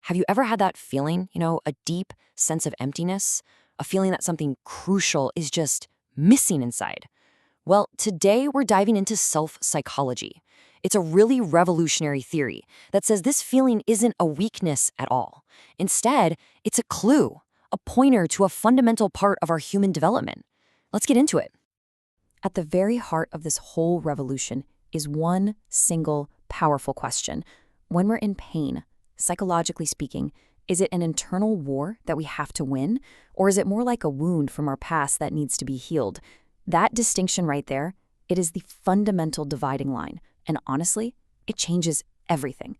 Have you ever had that feeling, a deep sense of emptiness? A feeling that something crucial is just missing inside? Well, today we're diving into self-psychology. It's a really revolutionary theory that says this feeling isn't a weakness at all. Instead, it's a clue, a pointer to a fundamental part of our human development. Let's get into it. At the very heart of this whole revolution is one single powerful question. When we're in pain, psychologically speaking, is it an internal war that we have to win, or is it more like a wound from our past that needs to be healed? That distinction right there, it is the fundamental dividing line, and honestly, it changes everything.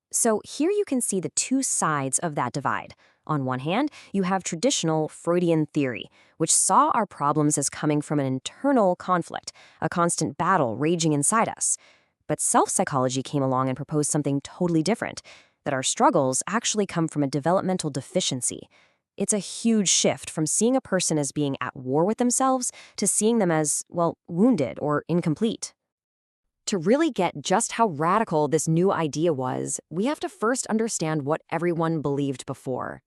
So here you can see the two sides of that divide. On one hand, you have traditional Freudian theory, which saw our problems as coming from an internal conflict, a constant battle raging inside us. But self-psychology came along and proposed something totally different, that our struggles actually come from a developmental deficiency. It's a huge shift from seeing a person as being at war with themselves to seeing them as, well, wounded or incomplete. To really get just how radical this new idea was, we have to first understand what everyone believed before.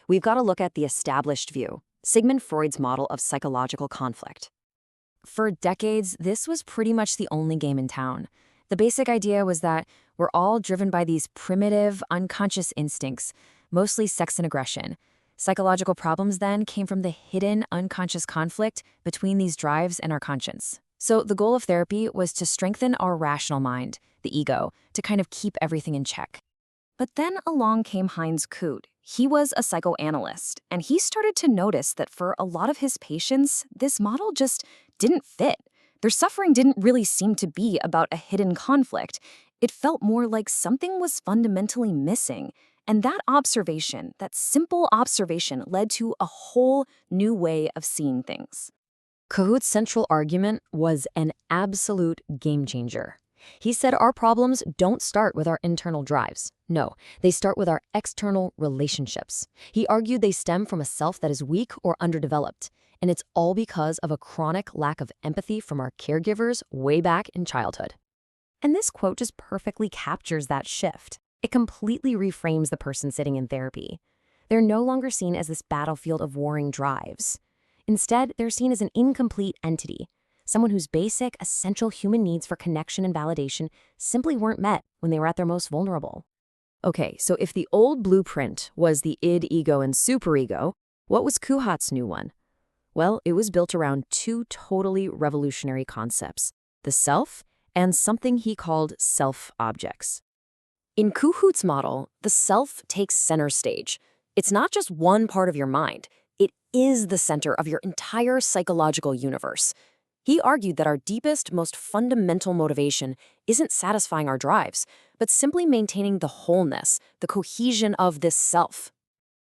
We've got to look at the established view, Sigmund Freud's model of psychological conflict. For decades, this was pretty much the only game in town. The basic idea was that we're all driven by these primitive, unconscious instincts, mostly sex and aggression. Psychological problems then came from the hidden, unconscious conflict between these drives and our conscience. So the goal of therapy was to strengthen our rational mind, the ego, to kind of keep everything in check. But then along came Heinz Kut. He was a psychoanalyst, and he started to notice that for a lot of his patients, this model just didn't fit. Their suffering didn't really seem to be about a hidden conflict. It felt more like something was fundamentally missing. And that observation, that simple observation, led to a whole new way of seeing things. Kahut's central argument was an absolute game changer. He said our problems don't start with our internal drives. No, they start with our external relationships. He argued they stem from a self that is weak or underdeveloped, and it's all because of a chronic lack of empathy from our caregivers way back in childhood. And this quote just perfectly captures that shift. It completely reframes the person sitting in therapy. They're no longer seen as this battlefield of warring drives. Instead, they're seen as an incomplete entity, someone whose basic, essential human needs for connection and validation simply weren't met when they were at their most vulnerable. Okay, so if the old blueprint was the id, ego, and superego, what was Kuhat's new one? Well, it was built around two totally revolutionary concepts, the self and something he called self-objects. In Kuhat's model, the self takes center stage. It's not just one part of your mind. It is the center of your entire psychological universe. He argued that our deepest, most fundamental motivation isn't satisfying our drives, but simply maintaining the wholeness, the cohesion of this self.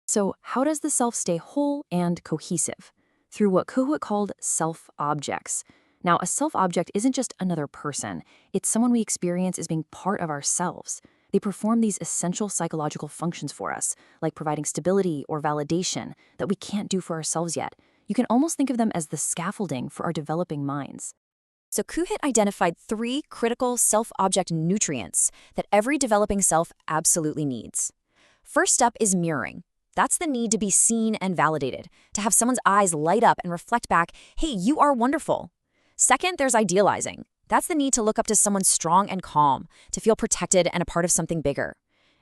So how does the self stay whole and cohesive? Through what Kuhat called self-objects. Now, a self-object isn't just another person. It's someone we experience as being part of ourselves. They perform these essential psychological functions for us, like providing stability or validation that we can't do for ourselves yet. You can almost think of them as the scaffolding for our developing minds. So Kuhat identified 3 critical self-object nutrients that every developing self absolutely needs. First up is mirroring. That's the need to be seen and validated, to have someone's eyes light up and reflect back, hey, you are wonderful. Second, there's idealizing. That's the need to look up to someone strong and calm, to feel protected and a part of something bigger.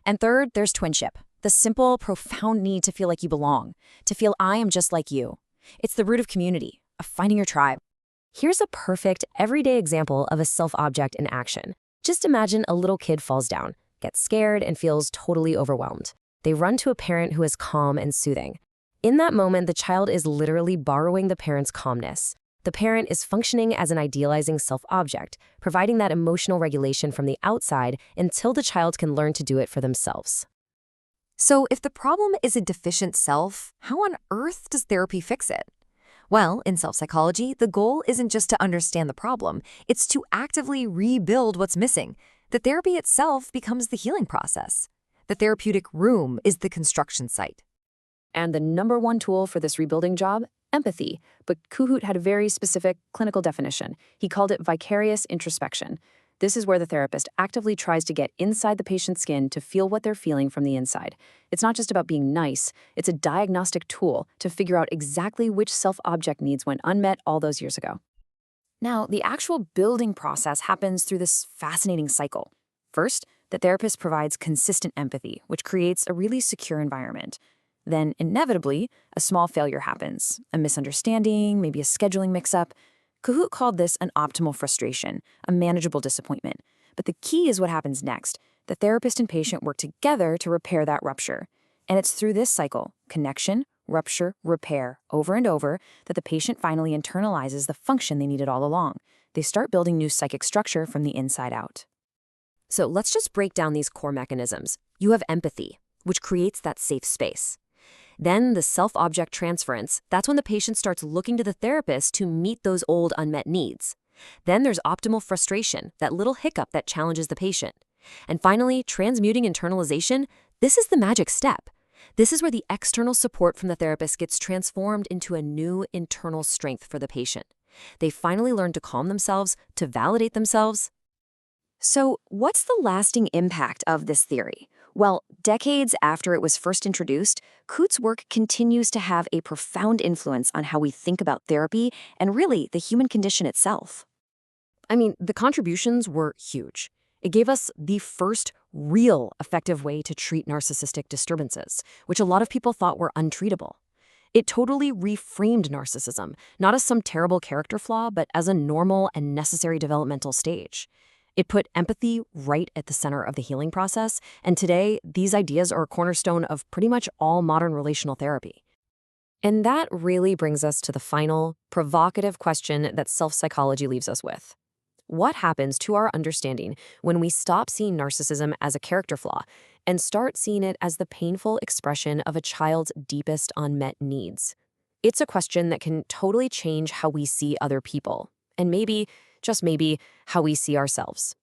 And third, there's twinship, the simple, profound need to feel like you belong, to feel I am just like you. It's the root of community, of finding your tribe. Here's a perfect, everyday example of a self-object in action. Just imagine a little kid falls down, gets scared, and feels totally overwhelmed. They run to a parent who is calm and soothing. In that moment, the child is literally borrowing the parent's calmness. The parent is functioning as an idealizing self-object, providing that emotional regulation from the outside until the child can learn to do it for themselves. So if the problem is a deficient self, how on earth does therapy fix it? Well, in self-psychology, the goal isn't just to understand the problem, it's to actively rebuild what's missing. The therapy itself becomes the healing process. The therapeutic room is the construction site. And the number one tool for this rebuilding job? Empathy. But Kuhat had a very specific clinical definition. He called it vicarious introspection. This is where the therapist actively tries to get inside the patient's skin to feel what they're feeling from the inside. It's not just about being nice, it's a diagnostic tool to figure out exactly which self-object needs went unmet all those years ago. Now, the actual building process happens through this fascinating cycle. First, the therapist provides consistent empathy, which creates a really secure environment. Then, inevitably, a small failure happens, a misunderstanding, maybe a scheduling mix-up. Kahoot called this an optimal frustration, a manageable disappointment. But the key is what happens next. The therapist and patient work together to repair that rupture. And it's through this cycle, connection, rupture, repair, over and over, that the patient finally internalizes the function they needed all along. They start building new psychic structure from the inside out. So let's just break down these core mechanisms. You have empathy, which creates that safe space. Then the self-object transference, that's when the patient starts looking to the therapist to meet those old unmet needs. Then there's optimal frustration, that little hiccup that challenges the patient. And finally, transmuting internalization, this is the magic step. This is where the external support from the therapist gets transformed into a new internal strength for the patient. They finally learn to calm themselves, to validate themselves. So, what's the lasting impact of this theory? Well, decades after it was first introduced, Coote's work continues to have a profound influence on how we think about therapy and really the human condition itself. I mean, the contributions were huge. It gave us the first real effective way to treat narcissistic disturbances, which a lot of people thought were untreatable. It totally reframed narcissism, not as some terrible character flaw, but as a normal and necessary developmental stage. It put empathy right at the center of the healing process, and today, these ideas are a cornerstone of pretty much all modern relational therapy. And that really brings us to the final, provocative question that self-psychology leaves us with. What happens to our understanding when we stop seeing narcissism as a character flaw and start seeing it as the painful expression of a child's deepest unmet needs? It's a question that can totally change how we see other people, and maybe, just maybe, how we see ourselves.